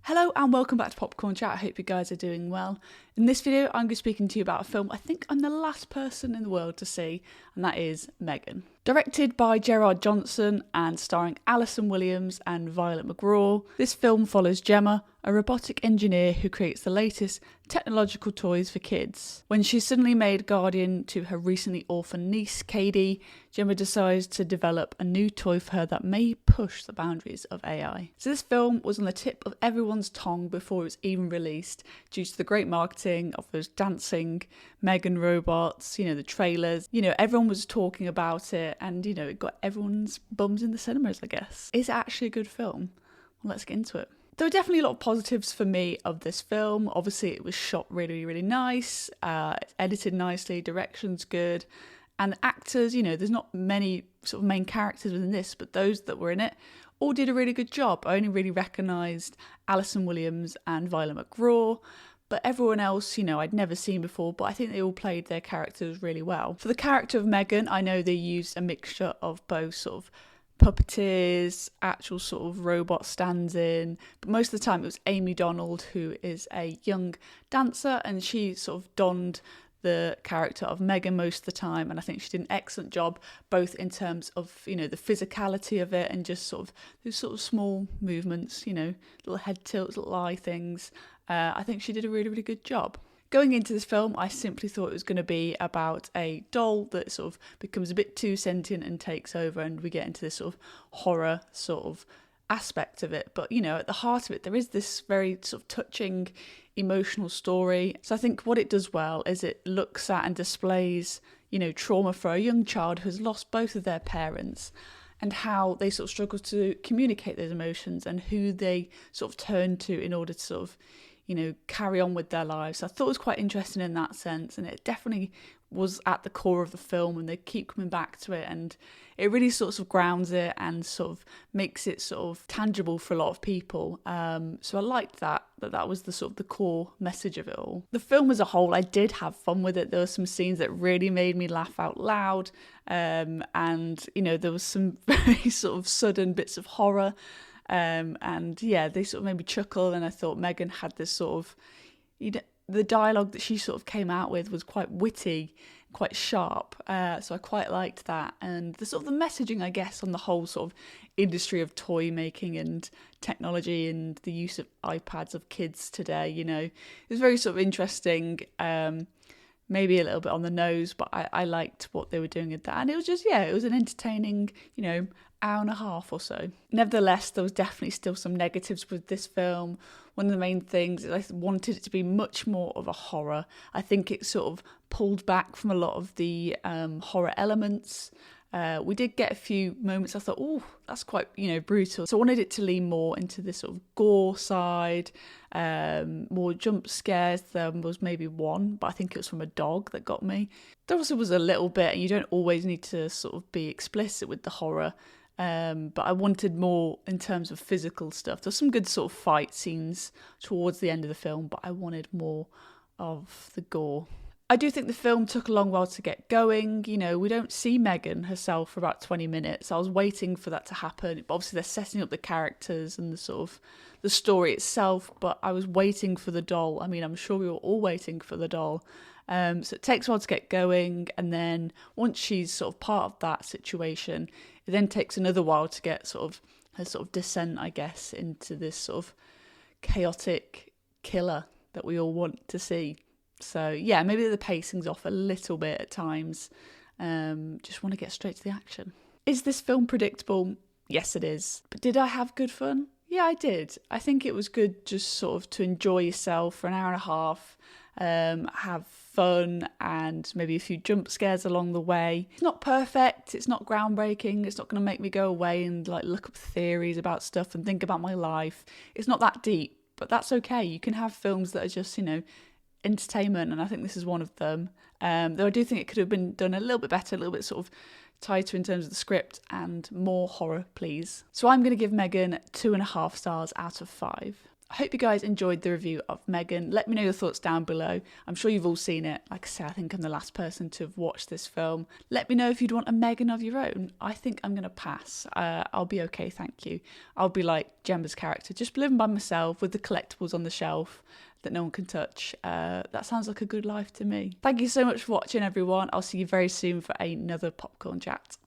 Hello and welcome back to Popcorn Chat. I hope you guys are doing well. In this video, I'm going to be speaking to you about a film I think I'm the last person in the world to see, and that is M3GAN. Directed by Gerard Johnson and starring Alison Williams and Violet McGraw, this film follows Gemma, a robotic engineer who creates the latest technological toys for kids. When she's suddenly made guardian to her recently orphaned niece, Katie, Gemma decides to develop a new toy for her that may push the boundaries of AI. So this film was on the tip of everyone's tongue before it was even released, due to the great marketing of those dancing M3GAN robots, the trailers, everyone was talking about it and, it got everyone's bums in the cinemas, I guess. Is it actually a good film? Well, let's get into it. There were definitely a lot of positives for me of this film. Obviously, it was shot really, really nice, it's edited nicely, direction's good, and the actors, there's not many sort of main characters within this, but those that were in it all did a really good job. I only really recognised Alison Williams and Violet McGraw, but everyone else, I'd never seen before, but I think they all played their characters really well. For the character of M3GAN, I know they used a mixture of both sort of puppeteers, actual sort of robot stand-in, but most of the time it was Amy Donald, who is a young dancer, and she sort of donned the character of M3GAN most of the time, and I think she did an excellent job, both in terms of the physicality of it and just sort of those sort of small movements, little head tilts, little eye things. I think she did a really, really good job. Going into this film, I simply thought it was going to be about a doll that sort of becomes a bit too sentient and takes over, and we get into this sort of horror sort of aspect of it. But, at the heart of it, there is this very sort of touching, emotional story. So I think what it does well is it looks at and displays, trauma for a young child who has lost both of their parents, and how they sort of struggle to communicate those emotions and who they sort of turn to in order to sort of carry on with their lives. So I thought it was quite interesting in that sense, and it definitely was at the core of the film, and they keep coming back to it, and it really sort of grounds it and sort of makes it sort of tangible for a lot of people. So I liked that was the sort of the core message of it all. The film as a whole, I did have fun with it. There were some scenes that really made me laugh out loud, and there was some very sort of sudden bits of horror. And yeah, they sort of made me chuckle, and I thought M3GAN had this sort of, the dialogue that she sort of came out with was quite witty, quite sharp, so I quite liked that. And the sort of the messaging, I guess, on the whole sort of industry of toy making and technology and the use of iPads of kids today, it was very sort of interesting, maybe a little bit on the nose, but I liked what they were doing with that. And it was just, it was an entertaining, hour and a half or so. Nevertheless, there was definitely still some negatives with this film. One of the main things is I wanted it to be much more of a horror. I think it sort of pulled back from a lot of the horror elements. We did get a few moments I thought, oh, that's quite, brutal. So I wanted it to lean more into this sort of gore side, more jump scares. There was maybe one, but I think it was from a dog that got me. There also was a little bit, and you don't always need to sort of be explicit with the horror, but I wanted more in terms of physical stuff. There's some good sort of fight scenes towards the end of the film, but I wanted more of the gore. I do think the film took a long while to get going. We don't see M3GAN herself for about 20 minutes. I was waiting for that to happen. Obviously, they're setting up the characters and the sort of the story itself, but I was waiting for the doll. I mean, I'm sure we were all waiting for the doll. So it takes a while to get going, and then once she's sort of part of that situation, it then takes another while to get sort of her sort of descent, I guess, into this sort of chaotic killer that we all want to see. So yeah, maybe the pacing's off a little bit at times. Just want to get straight to the action. Is this film predictable? Yes, it is. But did I have good fun? Yeah, I did. I think it was good just sort of to enjoy yourself for an hour and a half, have fun and maybe a few jump scares along the way. It's not perfect, it's not groundbreaking, it's not going to make me go away and look up theories about stuff and think about my life. It's not that deep, but that's okay. You can have films that are just, entertainment, and I think this is one of them. Though I do think it could have been done a little bit better, a little bit sort of tighter in terms of the script and more horror, please. So I'm going to give M3GAN 2.5 stars out of 5. I hope you guys enjoyed the review of M3GAN. Let me know your thoughts down below. I'm sure you've all seen it. Like I say, I think I'm the last person to have watched this film. Let me know if you'd want a M3GAN of your own. I think I'm going to pass. I'll be okay, thank you. I'll be like Gemma's character, just living by myself with the collectibles on the shelf that no one can touch. That sounds like a good life to me. Thank you so much for watching, everyone. I'll see you very soon for another popcorn chat.